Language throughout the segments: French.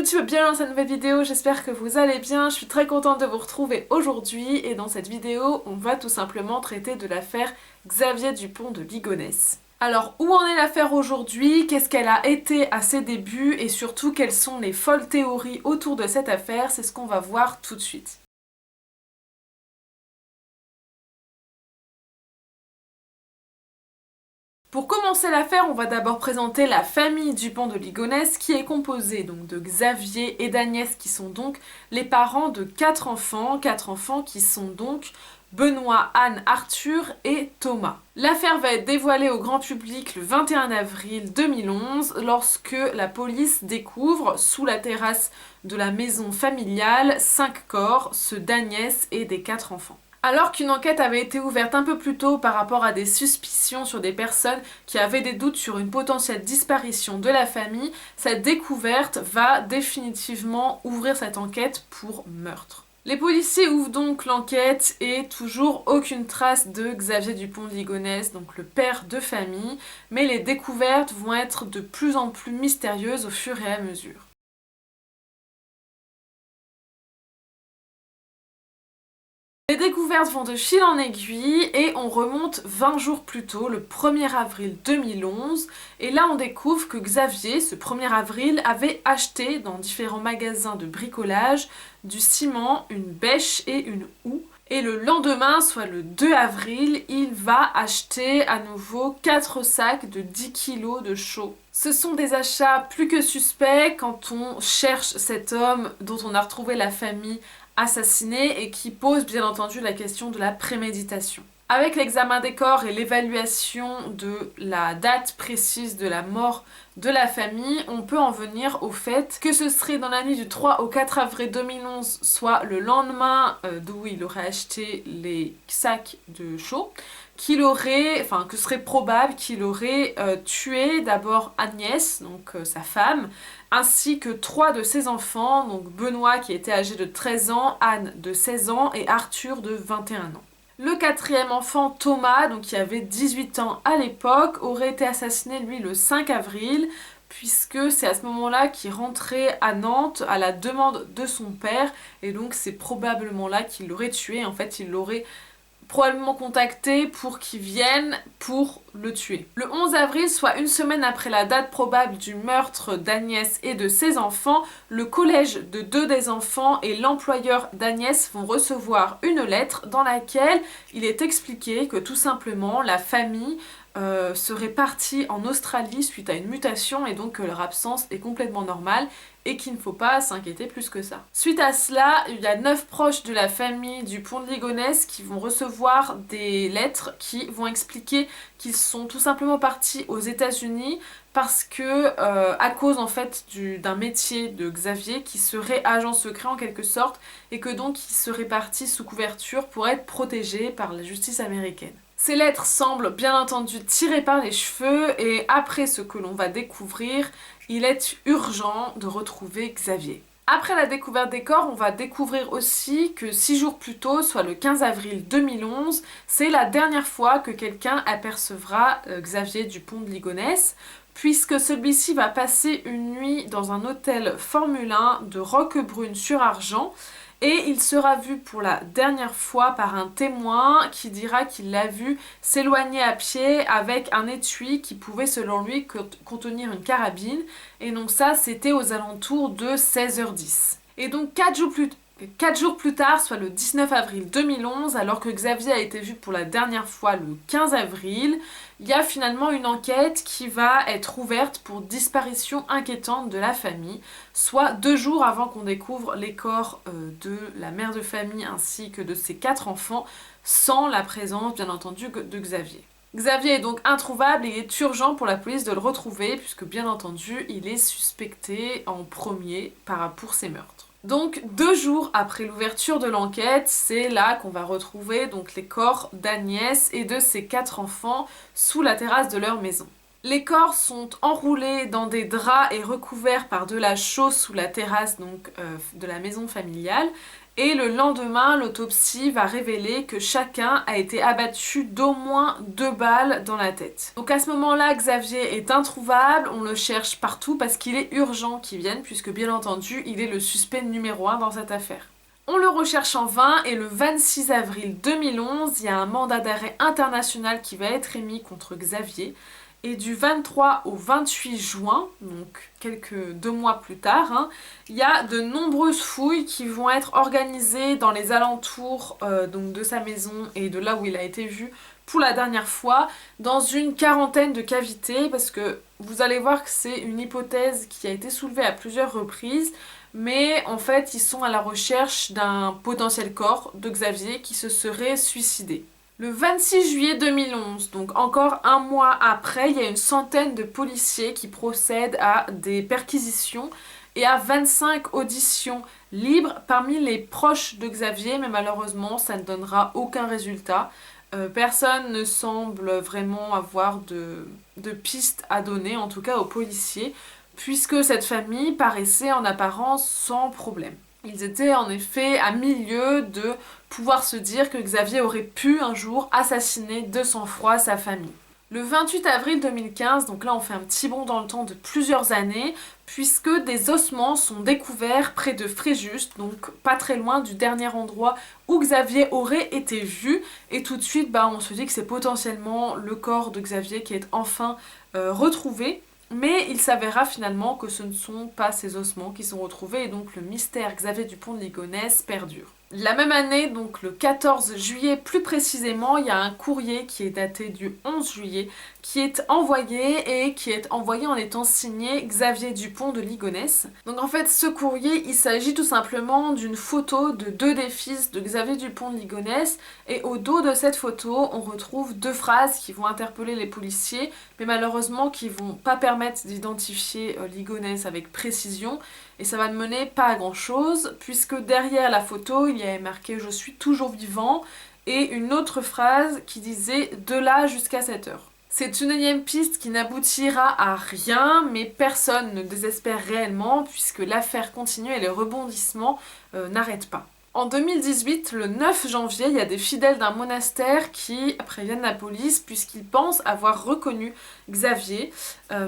YouTube, bienvenue dans cette nouvelle vidéo, j'espère que vous allez bien, je suis très contente de vous retrouver aujourd'hui et dans cette vidéo on va tout simplement traiter de l'affaire Xavier Dupont de Ligonnès. Alors où en est l'affaire aujourd'hui, qu'est-ce qu'elle a été à ses débuts et surtout quelles sont les folles théories autour de cette affaire, c'est ce qu'on va voir tout de suite. Pour commencer l'affaire, on va d'abord présenter la famille Dupont de Ligonnès qui est composée donc de Xavier et d'Agnès qui sont donc les parents de 4 enfants qui sont donc Benoît, Anne, Arthur et Thomas. L'affaire va être dévoilée au grand public le 21 avril 2011 lorsque la police découvre sous la terrasse de la maison familiale 5 corps, ceux d'Agnès et des 4 enfants. Alors qu'une enquête avait été ouverte un peu plus tôt par rapport à des suspicions sur des personnes qui avaient des doutes sur une potentielle disparition de la famille, cette découverte va définitivement ouvrir cette enquête pour meurtre. Les policiers ouvrent donc l'enquête et toujours aucune trace de Xavier Dupont de Ligonnès, donc le père de famille, mais les découvertes vont être de plus en plus mystérieuses au fur et à mesure. Les découvertes vont de fil en aiguille et on remonte 20 jours plus tôt, le 1er avril 2011, et là on découvre que Xavier, ce 1er avril, avait acheté dans différents magasins de bricolage du ciment, une bêche et une houe. Et le lendemain, soit le 2 avril, il va acheter à nouveau 4 sacs de 10 kg de chaux. Ce sont des achats plus que suspects quand on cherche cet homme dont on a retrouvé la famille assassiné et qui pose bien entendu la question de la préméditation. Avec l'examen des corps et l'évaluation de la date précise de la mort de la famille, on peut en venir au fait que ce serait dans la nuit du 3 au 4 avril 2011, soit le lendemain d'où il aurait acheté les sacs de chaux, que ce serait probable qu'il aurait tué d'abord Agnès, donc sa femme, ainsi que 3 de ses enfants, donc Benoît qui était âgé de 13 ans, Anne de 16 ans et Arthur de 21 ans. Le 4e enfant, Thomas, donc qui avait 18 ans à l'époque, aurait été assassiné lui le 5 avril, puisque c'est à ce moment-là qu'il rentrait à Nantes à la demande de son père, et donc c'est probablement là qu'il l'aurait tué. En fait, il l'aurait probablement contacté pour qu'il vienne pour le tuer. Le 11 avril, soit une semaine après la date probable du meurtre d'Agnès et de ses enfants, le collège de 2 des enfants et l'employeur d'Agnès vont recevoir une lettre dans laquelle il est expliqué que tout simplement la famille serait partie en Australie suite à une mutation et donc que leur absence est complètement normale et qu'il ne faut pas s'inquiéter plus que ça. Suite à cela, il y a 9 proches de la famille Dupont de Ligonnès qui vont recevoir des lettres qui vont expliquer qu'ils sont tout simplement partis aux États-Unis parce que à cause en fait d'un métier de Xavier qui serait agent secret en quelque sorte et que donc il serait parti sous couverture pour être protégé par la justice américaine. Ces lettres semblent bien entendu tirées par les cheveux et après ce que l'on va découvrir, il est urgent de retrouver Xavier. Après la découverte des corps, on va découvrir aussi que 6 jours plus tôt, soit le 15 avril 2011, c'est la dernière fois que quelqu'un apercevra Xavier Dupont de Ligonnès, puisque celui-ci va passer une nuit dans un hôtel Formule 1 de Roquebrune-sur-Argent, et il sera vu pour la dernière fois par un témoin qui dira qu'il l'a vu s'éloigner à pied avec un étui qui pouvait selon lui contenir une carabine. Et donc ça, c'était aux alentours de 16h10. Et donc 4 jours plus tard, soit le 19 avril 2011, alors que Xavier a été vu pour la dernière fois le 15 avril, il y a finalement une enquête qui va être ouverte pour disparition inquiétante de la famille, soit 2 jours avant qu'on découvre les corps de la mère de famille ainsi que de ses 4 enfants, sans la présence bien entendu de Xavier. Xavier est donc introuvable et il est urgent pour la police de le retrouver puisque bien entendu il est suspecté en premier pour ces meurtres. Donc 2 jours après l'ouverture de l'enquête, c'est là qu'on va retrouver donc les corps d'Agnès et de ses 4 enfants sous la terrasse de leur maison. Les corps sont enroulés dans des draps et recouverts par de la chaux sous la terrasse donc, de la maison familiale. Et le lendemain, l'autopsie va révéler que chacun a été abattu d'au moins 2 balles dans la tête. Donc à ce moment-là, Xavier est introuvable, on le cherche partout parce qu'il est urgent qu'il vienne, puisque bien entendu, il est le suspect numéro 1 dans cette affaire. On le recherche en vain et le 26 avril 2011, il y a un mandat d'arrêt international qui va être émis contre Xavier. Et du 23 au 28 juin, donc 2 mois plus tard, il y a de nombreuses fouilles qui vont être organisées dans les alentours donc de sa maison et de là où il a été vu pour la dernière fois, dans une quarantaine de cavités, parce que vous allez voir que c'est une hypothèse qui a été soulevée à plusieurs reprises, mais en fait ils sont à la recherche d'un potentiel corps de Xavier qui se serait suicidé. Le 26 juillet 2011, donc encore un mois après, il y a une centaine de policiers qui procèdent à des perquisitions et à 25 auditions libres parmi les proches de Xavier, mais malheureusement ça ne donnera aucun résultat. Personne ne semble vraiment avoir de pistes à donner, en tout cas aux policiers, puisque cette famille paraissait en apparence sans problème. Ils étaient en effet à milieu de pouvoir se dire que Xavier aurait pu un jour assassiner de sang-froid sa famille. Le 28 avril 2015, donc là on fait un petit bond dans le temps de plusieurs années, puisque des ossements sont découverts près de Fréjus, donc pas très loin du dernier endroit où Xavier aurait été vu, et tout de suite on se dit que c'est potentiellement le corps de Xavier qui est enfin retrouvé. Mais il s'avérera finalement que ce ne sont pas ces ossements qui sont retrouvés et donc le mystère Xavier Dupont de Ligonnès perdure. La même année, donc le 14 juillet plus précisément, il y a un courrier qui est daté du 11 juillet qui est envoyé et qui est envoyé en étant signé Xavier Dupont de Ligonnès. Donc en fait ce courrier, il s'agit tout simplement d'une photo de 2 des fils de Xavier Dupont de Ligonnès et au dos de cette photo on retrouve 2 phrases qui vont interpeller les policiers mais malheureusement qui vont pas permettre d'identifier Ligonnès avec précision. Et ça va ne mener pas à grand chose, puisque derrière la photo, il y avait marqué « Je suis toujours vivant » et une autre phrase qui disait « De là jusqu'à cette heure ». C'est une énième piste qui n'aboutira à rien, mais personne ne désespère réellement, puisque l'affaire continue et les rebondissements n'arrêtent pas. En 2018, le 9 janvier, il y a des fidèles d'un monastère qui préviennent la police puisqu'ils pensent avoir reconnu Xavier,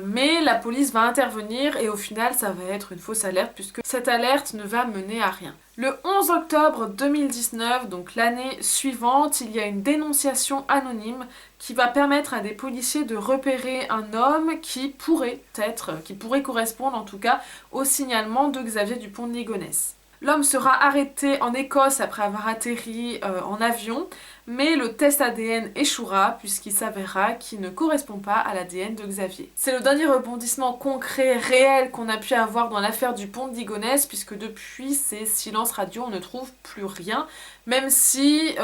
mais la police va intervenir et au final ça va être une fausse alerte puisque cette alerte ne va mener à rien. Le 11 octobre 2019, donc l'année suivante, il y a une dénonciation anonyme qui va permettre à des policiers de repérer un homme qui pourrait correspondre en tout cas au signalement de Xavier Dupont de Ligonnès. L'homme sera arrêté en Écosse après avoir atterri en avion, mais le test ADN échouera puisqu'il s'avérera qu'il ne correspond pas à l'ADN de Xavier. C'est le dernier rebondissement concret, réel qu'on a pu avoir dans l'affaire Dupont de Ligonnès puisque depuis ces silences radio on ne trouve plus rien, même si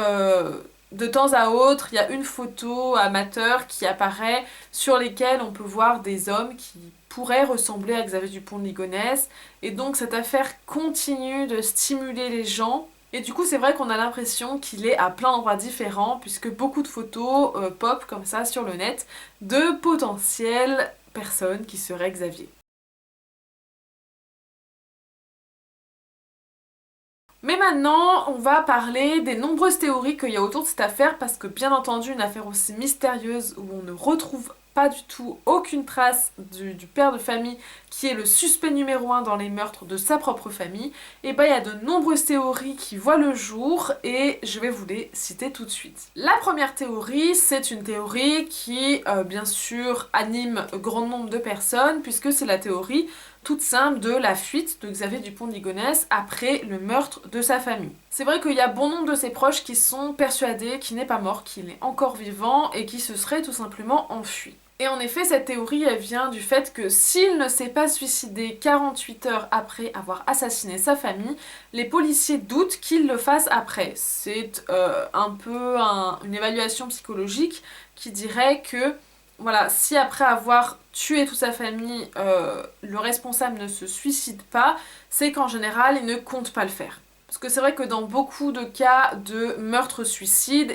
de temps à autre il y a une photo amateur qui apparaît sur lesquelles on peut voir des hommes qui pourrait ressembler à Xavier Dupont de Ligonnès et donc cette affaire continue de stimuler les gens et du coup c'est vrai qu'on a l'impression qu'il est à plein d'endroits différents puisque beaucoup de photos pop comme ça sur le net de potentielles personnes qui seraient Xavier. Mais maintenant, on va parler des nombreuses théories qu'il y a autour de cette affaire parce que bien entendu, une affaire aussi mystérieuse où on ne retrouve pas du tout aucune trace du père de famille qui est le suspect numéro 1 dans les meurtres de sa propre famille, et il y a de nombreuses théories qui voient le jour et je vais vous les citer tout de suite. La première théorie, c'est une théorie qui bien sûr anime un grand nombre de personnes puisque c'est la théorie toute simple de la fuite de Xavier Dupont de Ligonnès après le meurtre de sa famille. C'est vrai qu'il y a bon nombre de ses proches qui sont persuadés qu'il n'est pas mort, qu'il est encore vivant et qu'il se serait tout simplement enfui. Et en effet, cette théorie, elle vient du fait que s'il ne s'est pas suicidé 48 heures après avoir assassiné sa famille, les policiers doutent qu'il le fasse après. C'est un peu une évaluation psychologique qui dirait que voilà, si après avoir tué toute sa famille, le responsable ne se suicide pas, c'est qu'en général, il ne compte pas le faire. Parce que c'est vrai que dans beaucoup de cas de meurtre-suicide,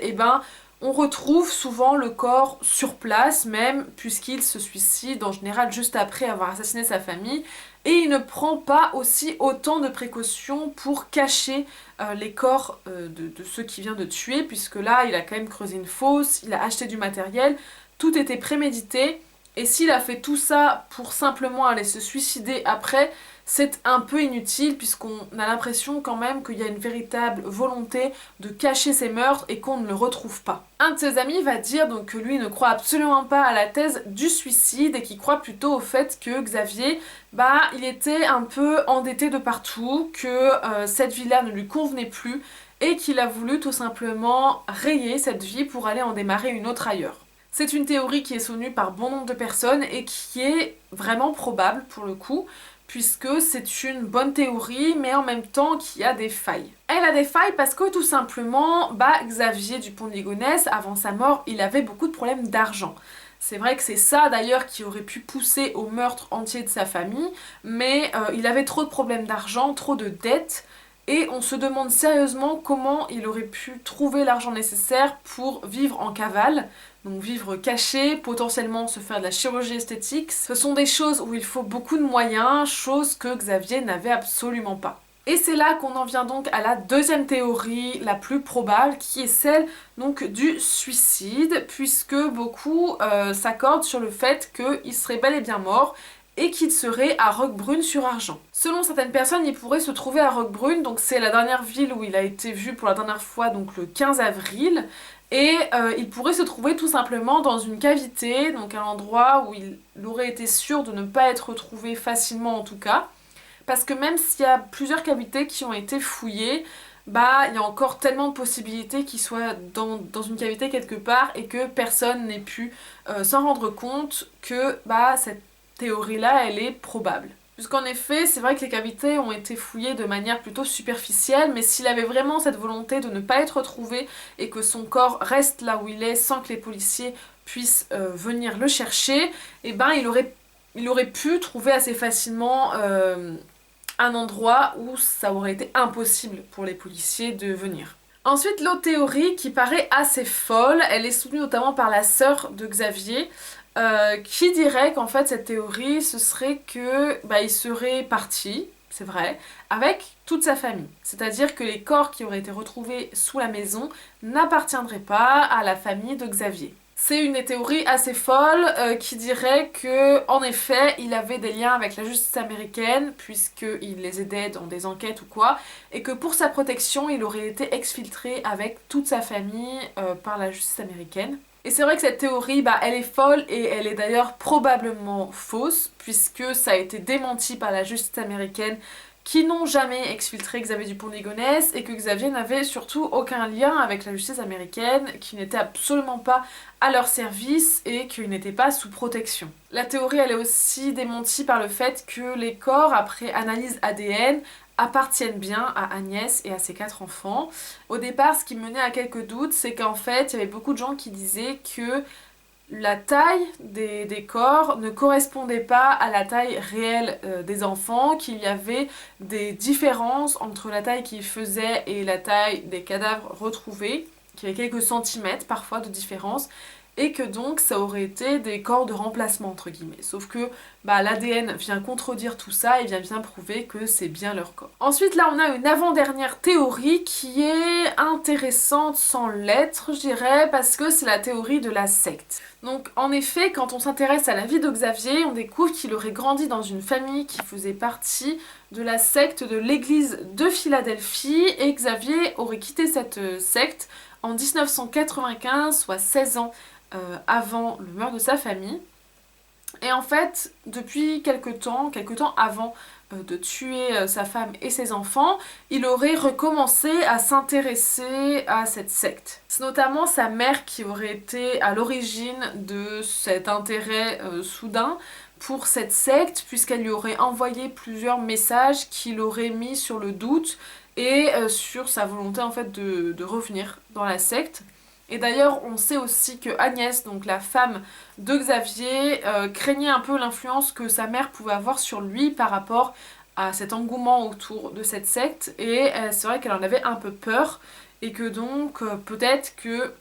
on retrouve souvent le corps sur place même, puisqu'il se suicide en général juste après avoir assassiné sa famille. et il ne prend pas aussi autant de précautions pour cacher les corps de ceux qu'il vient de tuer, puisque là il a quand même creusé une fosse, il a acheté du matériel, tout était prémédité, et s'il a fait tout ça pour simplement aller se suicider après, c'est un peu inutile puisqu'on a l'impression quand même qu'il y a une véritable volonté de cacher ses meurtres et qu'on ne le retrouve pas. Un de ses amis va dire donc que lui ne croit absolument pas à la thèse du suicide et qu'il croit plutôt au fait que Xavier, il était un peu endetté de partout, que cette vie-là ne lui convenait plus et qu'il a voulu tout simplement rayer cette vie pour aller en démarrer une autre ailleurs. C'est une théorie qui est soutenue par bon nombre de personnes et qui est vraiment probable pour le coup, puisque c'est une bonne théorie, mais en même temps qui a des failles. Elle a des failles parce que tout simplement, Xavier Dupont de Ligonnès, avant sa mort, il avait beaucoup de problèmes d'argent. C'est vrai que c'est ça d'ailleurs qui aurait pu pousser au meurtre entier de sa famille, mais il avait trop de problèmes d'argent, trop de dettes, et on se demande sérieusement comment il aurait pu trouver l'argent nécessaire pour vivre en cavale, donc vivre caché, potentiellement se faire de la chirurgie esthétique. Ce sont des choses où il faut beaucoup de moyens, chose que Xavier n'avait absolument pas. Et c'est là qu'on en vient donc à la deuxième théorie, la plus probable, qui est celle donc du suicide, puisque beaucoup s'accordent sur le fait qu'il serait bel et bien mort et qu'il serait à Roquebrune-sur-Argent. Selon certaines personnes, il pourrait se trouver à Roquebrune, donc c'est la dernière ville où il a été vu pour la dernière fois, donc le 15 avril, et il pourrait se trouver tout simplement dans une cavité, donc un endroit où il aurait été sûr de ne pas être retrouvé facilement en tout cas, parce que même s'il y a plusieurs cavités qui ont été fouillées, il y a encore tellement de possibilités qu'il soit dans une cavité quelque part et que personne n'ait pu s'en rendre compte que cette théorie-là, elle est probable. Puisqu'en effet, c'est vrai que les cavités ont été fouillées de manière plutôt superficielle, mais s'il avait vraiment cette volonté de ne pas être retrouvé et que son corps reste là où il est sans que les policiers puissent venir le chercher, il aurait pu trouver assez facilement un endroit où ça aurait été impossible pour les policiers de venir. Ensuite, l'autre théorie qui paraît assez folle, elle est soutenue notamment par la sœur de Xavier, qui dirait qu'en fait cette théorie ce serait que il serait parti, c'est vrai, avec toute sa famille. C'est-à-dire que les corps qui auraient été retrouvés sous la maison n'appartiendraient pas à la famille de Xavier. C'est une des théories assez folles qui dirait que, en effet, il avait des liens avec la justice américaine puisqu'il les aidait dans des enquêtes ou quoi, et que pour sa protection, il aurait été exfiltré avec toute sa famille par la justice américaine. Et c'est vrai que cette théorie, elle est folle et elle est d'ailleurs probablement fausse puisque ça a été démenti par la justice américaine qui n'ont jamais exfiltré Xavier Dupont de Ligonnès et que Xavier n'avait surtout aucun lien avec la justice américaine, qui n'était absolument pas à leur service et qu'il n'était pas sous protection. La théorie elle est aussi démentie par le fait que les corps, après analyse ADN, appartiennent bien à Agnès et à ses 4 enfants. Au départ, ce qui menait à quelques doutes, c'est qu'en fait, il y avait beaucoup de gens qui disaient que la taille des corps ne correspondait pas à la taille réelle des enfants, qu'il y avait des différences entre la taille qu'ils faisaient et la taille des cadavres retrouvés, qu'il y avait quelques centimètres parfois de différence, et que donc ça aurait été des corps de remplacement entre guillemets. Sauf que l'ADN vient contredire tout ça et vient bien prouver que c'est bien leur corps. Ensuite là on a une avant-dernière théorie qui est intéressante sans l'être je dirais, parce que c'est la théorie de la secte. Donc en effet quand on s'intéresse à la vie de Xavier, on découvre qu'il aurait grandi dans une famille qui faisait partie de la secte de l'église de Philadelphie et Xavier aurait quitté cette secte en 1995, soit 16 ans avant le meurtre de sa famille. Et en fait, depuis quelques temps avant de tuer sa femme et ses enfants, il aurait recommencé à s'intéresser à cette secte. C'est notamment sa mère qui aurait été à l'origine de cet intérêt soudain pour cette secte, puisqu'elle lui aurait envoyé plusieurs messages qui l'auraient mis sur le doute et sur sa volonté en fait de revenir dans la secte. Et d'ailleurs, on sait aussi que Agnès, donc la femme de Xavier, craignait un peu l'influence que sa mère pouvait avoir sur lui par rapport à cet engouement autour de cette secte. Et c'est vrai qu'elle en avait un peu peur et que donc peut-être que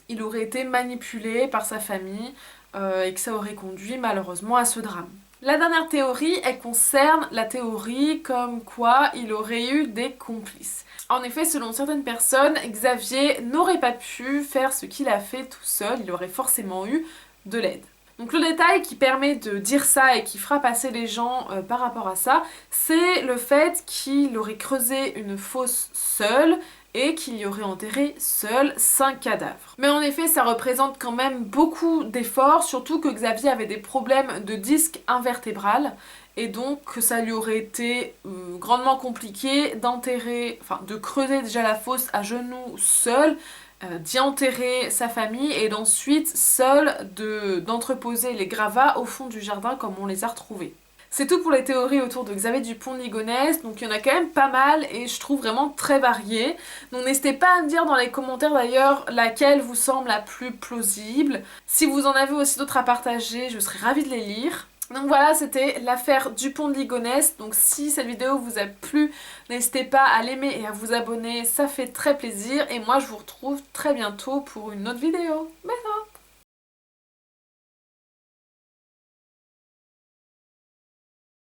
il aurait été manipulé par sa famille et que ça aurait conduit malheureusement à ce drame. La dernière théorie, elle concerne la théorie comme quoi il aurait eu des complices. En effet, selon certaines personnes, Xavier n'aurait pas pu faire ce qu'il a fait tout seul, il aurait forcément eu de l'aide. Donc le détail qui permet de dire ça et qui fera passer les gens par rapport à ça, c'est le fait qu'il aurait creusé une fosse seul et qu'il y aurait enterré seul 5 cadavres. Mais en effet, ça représente quand même beaucoup d'efforts, surtout que Xavier avait des problèmes de disque invertébral, et donc que ça lui aurait été grandement compliqué d'enterrer, enfin de creuser déjà la fosse à genoux seul, d'y enterrer sa famille et d'ensuite seul d'entreposer les gravats au fond du jardin comme on les a retrouvés. C'est tout pour les théories autour de Xavier Dupont de Ligonnès, donc il y en a quand même pas mal et je trouve vraiment très variées. Donc n'hésitez pas à me dire dans les commentaires d'ailleurs laquelle vous semble la plus plausible. Si vous en avez aussi d'autres à partager, je serais ravie de les lire. Donc voilà, c'était l'affaire Dupont de Ligonnès. Donc si cette vidéo vous a plu, n'hésitez pas à l'aimer et à vous abonner, ça fait très plaisir. Et moi je vous retrouve très bientôt pour une autre vidéo. Bye bye.